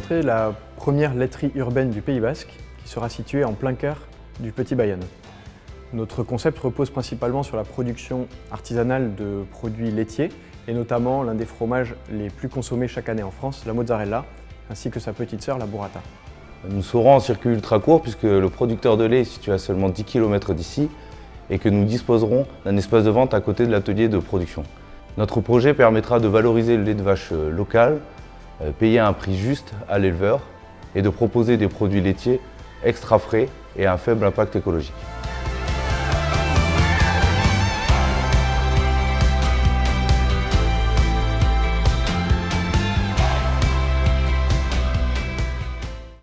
montrer la première laiterie urbaine du Pays Basque, qui sera située en plein cœur du Petit Bayonne. Notre concept repose principalement sur la production artisanale de produits laitiers, et notamment l'un des fromages les plus consommés chaque année en France, la mozzarella, ainsi que sa petite sœur, la burrata. Nous serons en circuit ultra court puisque le producteur de lait est situé à seulement 10 km d'ici et que nous disposerons d'un espace de vente à côté de l'atelier de production. Notre projet permettra de valoriser le lait de vache local, payer un prix juste à l'éleveur et de proposer des produits laitiers extra frais et à un faible impact écologique.